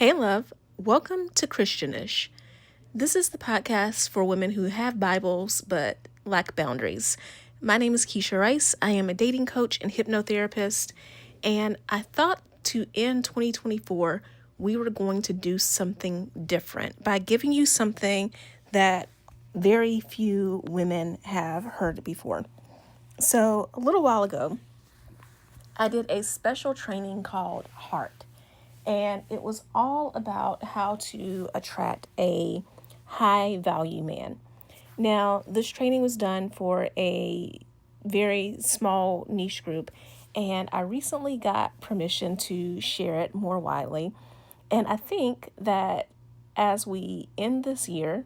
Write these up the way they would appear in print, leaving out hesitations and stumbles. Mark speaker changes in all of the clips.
Speaker 1: Hey, love. Welcome to Christianish. This is the podcast for women who have Bibles but lack boundaries. My name is Keshia Rice. I am a dating coach and hypnotherapist, and I thought to end 2024, we were going to do something different by giving you something that very few women have heard before. So, a little while ago, I did a special training called Heart, and it was all about how to attract a high value man. Now, this training was done for a very small niche group, and I recently got permission to share it more widely. And I think that as we end this year,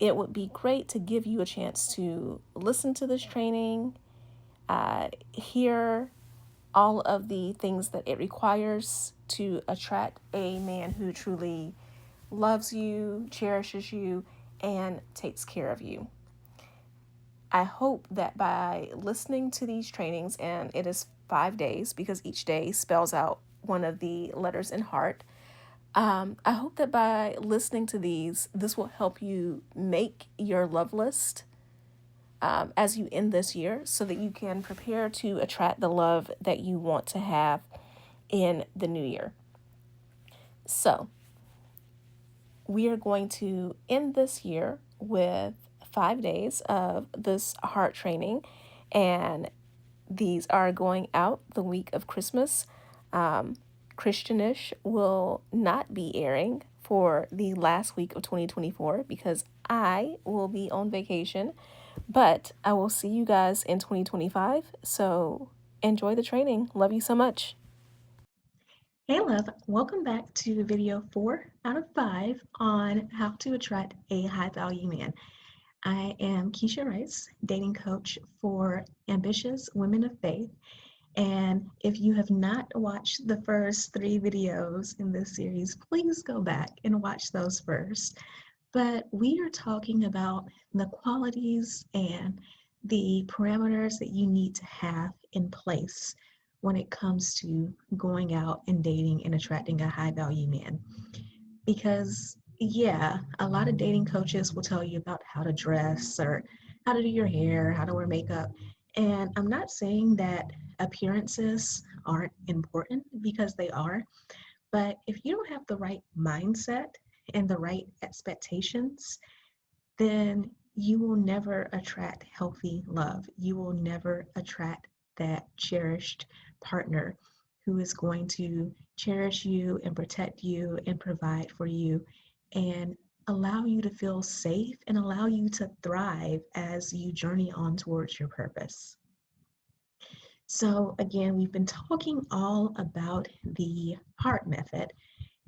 Speaker 1: it would be great to give you a chance to listen to this training, hear all of the things that it requires to attract a man who truly loves you, cherishes you, and takes care of you. I hope that by listening to these trainings, and it is 5 days because each day spells out one of the letters in heart. I hope that by listening to these, this will help you make your love list as you end this year so that you can prepare to attract the love that you want to have in the new year. So, we are going to end this year with 5 days of this heart training, and these are going out the week of Christmas. Christianish will not be airing for the last week of 2024 because I will be on vacation, but I will see you guys in 2025. So enjoy the training. Love you so much. Hey, love. Welcome back to video 4 out of 5 on how to attract a high value man. I am Keshia Rice, dating coach for ambitious women of faith. And if you have not watched the first 3 videos in this series, please go back and watch those first. But we are talking about the qualities and the parameters that you need to have in place when it comes to going out and dating and attracting a high value man. Because, yeah, a lot of dating coaches will tell you about how to dress or how to do your hair, how to wear makeup. And I'm not saying that appearances aren't important because they are, but if you don't have the right mindset and the right expectations, then you will never attract healthy love. You will never attract that cherished partner who is going to cherish you and protect you and provide for you and allow you to feel safe and allow you to thrive as you journey on towards your purpose. So, again, we've been talking all about the heart method,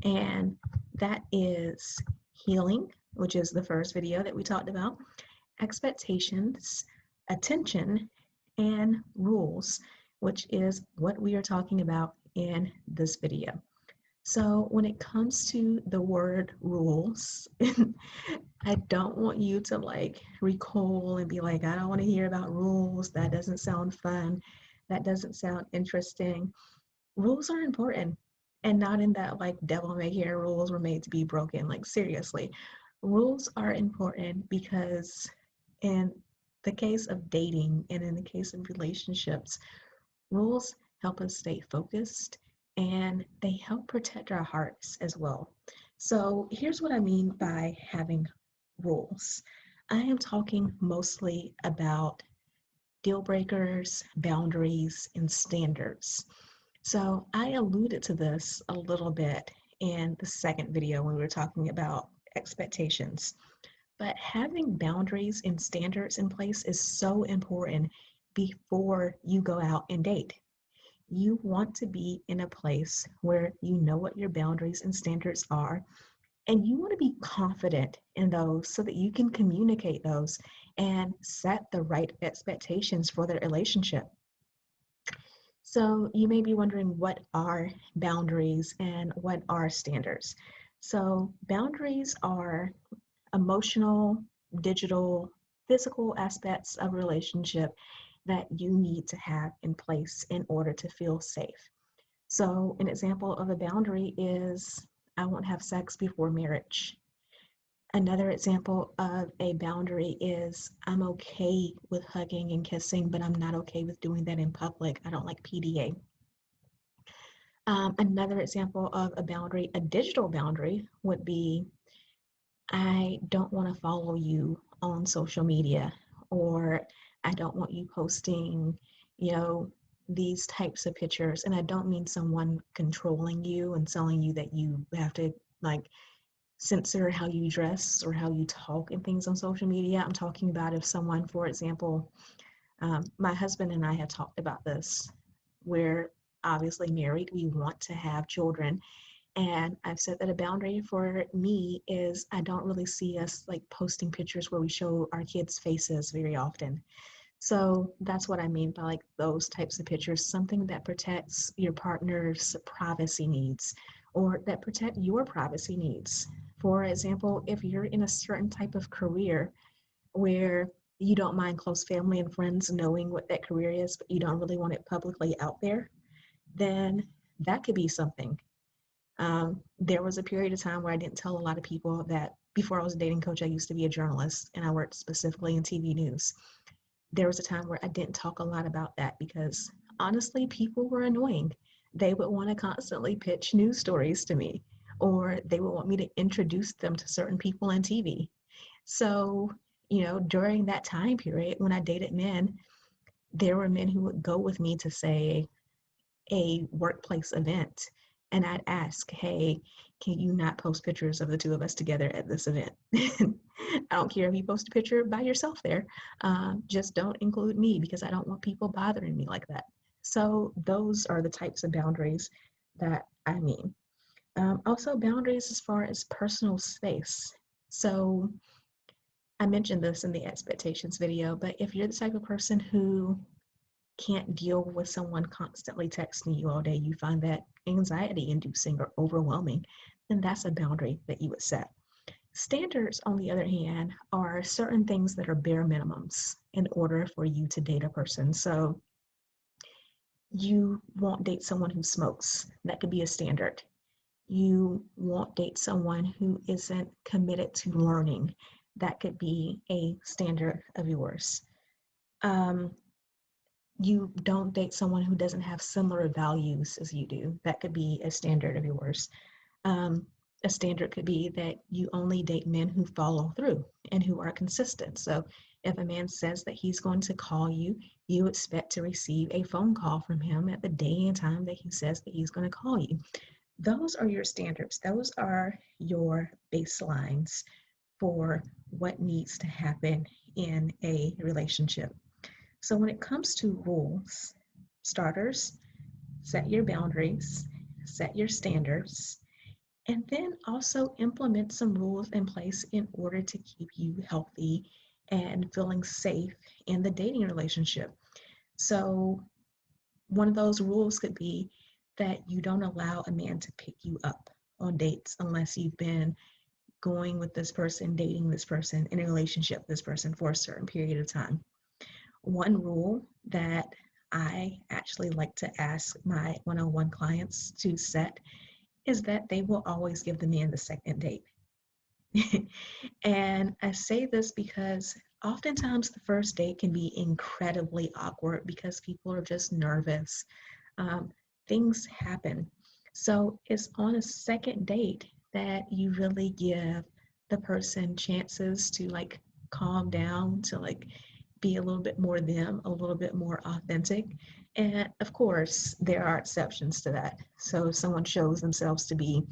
Speaker 1: and that is healing, which is the first video that we talked about, expectations, attention, and rules, which is what we are talking about in this video. So when it comes to the word rules, I don't want you to recoil and be like, I don't want to hear about rules. That doesn't sound fun. That doesn't sound interesting. Rules are important, and not in that devil may care rules were made to be broken. Like, seriously, rules are important because in the case of dating and in the case of relationships, rules help us stay focused and they help protect our hearts as well. So here's what I mean by having rules. I am talking mostly about deal breakers, boundaries, and standards. So I alluded to this a little bit in the second video when we were talking about expectations. But having boundaries and standards in place is so important before you go out and date. You want to be in a place where you know what your boundaries and standards are, and you want to be confident in those so that you can communicate those and set the right expectations for the relationship. So you may be wondering, what are boundaries and what are standards? So boundaries are emotional, digital, physical aspects of a relationship that you need to have in place in order to feel safe. So an example of a boundary is
Speaker 2: I won't have sex before marriage. Another example of a boundary is I'm okay with hugging and kissing, but I'm not okay with doing that in public. I don't like PDA. Another example of a boundary, a digital boundary, would be I don't want to follow you on social media, or I don't want you posting, you know, these types of pictures. And I don't mean someone controlling you and telling you that you have to like censor how you dress or how you talk and things on social media. I'm talking about if someone, for example, my husband and I had talked about this. We're obviously married, we want to have children. And I've said that a boundary for me is I don't really see us like posting pictures where we show our kids' faces very often. So that's what I mean by like those types of pictures, something that protects your partner's privacy needs or that protect your privacy needs. For example, if you're in a certain type of career where you don't mind close family and friends knowing what that career is, but you don't really want it publicly out there, then that could be something. There was a period of time where I didn't tell a lot of people that before I was a dating coach, I used to be a journalist and I worked specifically in TV news. There was a time where I didn't talk a lot about that because honestly, people were annoying. They would want to constantly pitch news stories to me, or they would want me to introduce them to certain people on TV. So, during that time period when I dated men, there were men who would go with me to say a workplace event. And I'd ask, hey, can you not post pictures of the two of us together at this event? I don't care if you post a picture by yourself there. Just don't include me because I don't want people bothering me like that. So those are the types of boundaries that I mean. Also, boundaries as far as personal space. So I mentioned this in the expectations video, but if you're the type of person who can't deal with someone constantly texting you all day, you find that anxiety inducing or overwhelming, then that's a boundary that you would set. Standards, on the other hand, are certain things that are bare minimums in order for you to date a person. So you won't date someone who smokes. That could be a standard. You won't date someone who isn't committed to learning. That could be a standard of yours. Um, you don't date someone who doesn't have similar values as you do. That could be a standard of yours. Um, a standard could be that you only date men who follow through and who are consistent. So if a man says that he's going to call you, you expect to receive a phone call from him at the day and time that he says that he's going to call you. Those are your standards. Those are your baselines for what needs to happen in a relationship. So when it comes to rules, starters, set your boundaries, set your standards, and then also implement some rules in place in order to keep you healthy and feeling safe in the dating relationship. So one of those rules could be that you don't allow a man to pick you up on dates unless you've been going with this person, dating this person, in a relationship with this person for a certain period of time. One rule that I actually like to ask my one-on-one clients to set is that they will always give the man the second date. And I say this because oftentimes the first date can be incredibly awkward because people are just nervous. Um, Things happen. So it's on a second date that you really give the person chances to like calm down, to like be a little bit more them, a little bit more authentic. And of course, there are exceptions to that. So if someone shows themselves to be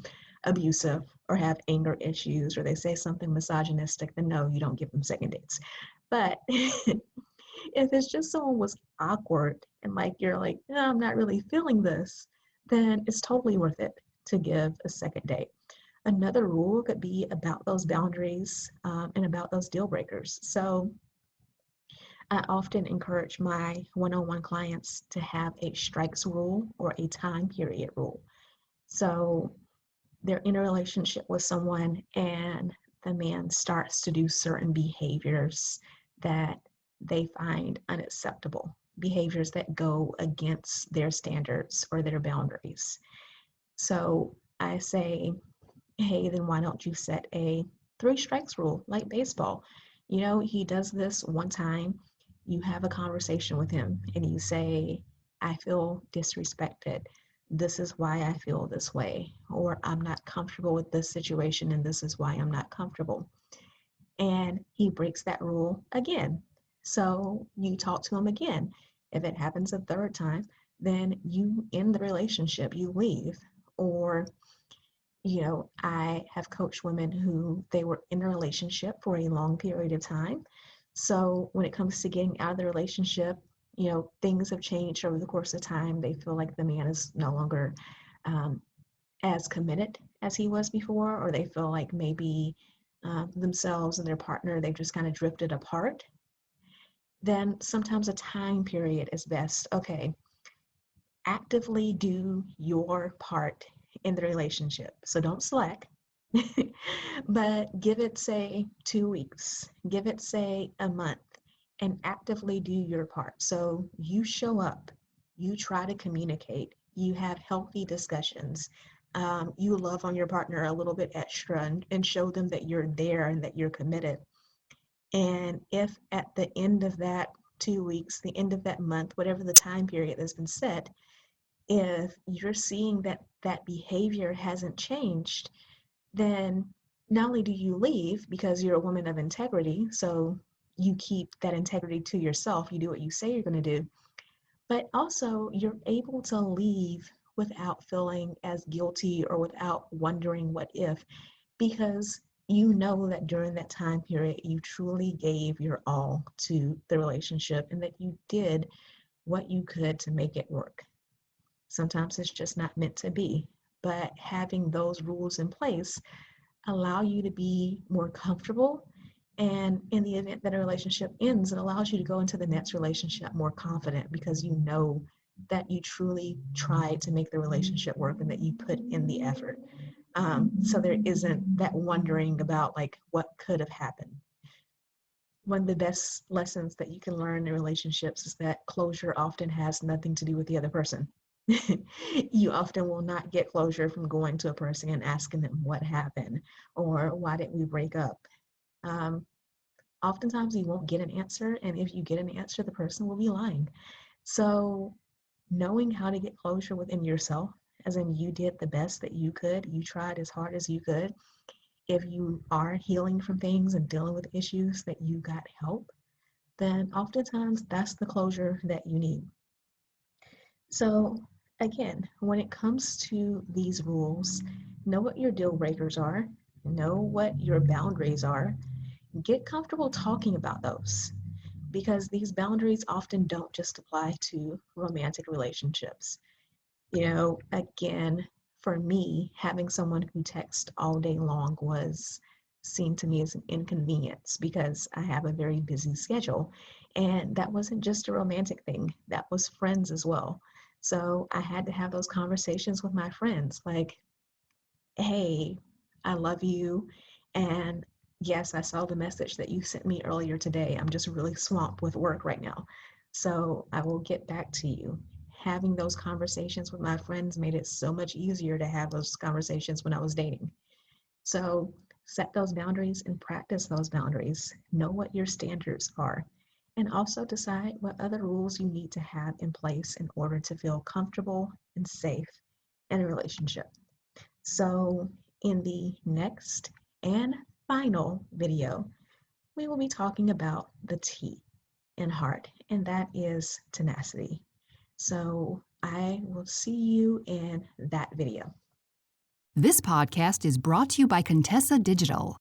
Speaker 2: abusive or have anger issues or they say something misogynistic, then no, you don't give them second dates. But if it's just someone was awkward and like you're like, no, I'm not really feeling this, then it's totally worth it to give a second date. Another rule could be about those boundaries and about those deal breakers. So I often encourage my one-on-one clients to have a strikes rule or a time period rule. So they're in a relationship with someone and the man starts to do certain behaviors that they find unacceptable, behaviors that go against their standards or their boundaries. So I say, hey, then why don't you set a three strikes rule like baseball? He does this one time. You have a conversation with him and you say, I feel disrespected. This is why I feel this way. Or I'm not comfortable with this situation and this is why I'm not comfortable. And he breaks that rule again. So you talk to him again. If it happens a third time, then you end the relationship, you leave. Or I have coached women who they were in a relationship for a long period of time. So when it comes to getting out of the relationship, things have changed over the course of time. They feel like the man is no longer um, as committed as he was before, or they feel like maybe themselves and their partner, they've just kind of drifted apart. Then sometimes a time period is best. Okay, actively do your part in the relationship. So don't slack, but give it, say, 2 weeks, give it, say, a month, and actively do your part. So you show up, you try to communicate, you have healthy discussions. You love on your partner a little bit extra and show them that you're there and that you're committed. And if at the end of that 2 weeks, the end of that month, whatever the time period has been set, if you're seeing that that behavior hasn't changed, then not only do you leave because you're a woman of integrity, so you keep that integrity to yourself, you do what you say you're going to do, but also you're able to leave without feeling as guilty or without wondering what if, because you know that during that time period you truly gave your all to the relationship and that you did what you could to make it work. Sometimes it's just not meant to be. But having those rules in place allow you to be more comfortable. And in the event that a relationship ends, it allows you to go into the next relationship more confident because you know that you truly tried to make the relationship work and that you put in the effort. So there isn't that wondering about like what could have happened. One of the best lessons that you can learn in relationships is that closure often has nothing to do with the other person. You often will not get closure from going to a person and asking them what happened or why did we break up. Um, Oftentimes you won't get an answer, and if you get an answer, the person will be lying. So knowing how to get closure within yourself, as in you did the best that you could, you tried as hard as you could. If you are healing from things and dealing with issues that you got help, then oftentimes that's the closure that you need. So again, when it comes to these rules, know what your deal breakers are, know what your boundaries are, get comfortable talking about those because these boundaries often don't just apply to romantic relationships. Again, for me, having someone who texts all day long was seen to me as an inconvenience because I have a very busy schedule. And that wasn't just a romantic thing, that was friends as well. So I had to have those conversations with my friends like, hey, I love you. And yes, I saw the message that you sent me earlier today. I'm just really swamped with work right now. So I will get back to you. Having those conversations with my friends made it so much easier to have those conversations when I was dating. So set those boundaries and practice those boundaries. Know what your standards are. And also decide what other rules you need to have in place in order to feel comfortable and safe in a relationship. So in the next and final video, we will be talking about the T in heart, and that is tenacity. So I will see you in that video.
Speaker 3: This podcast is brought to you by Contessa Digital.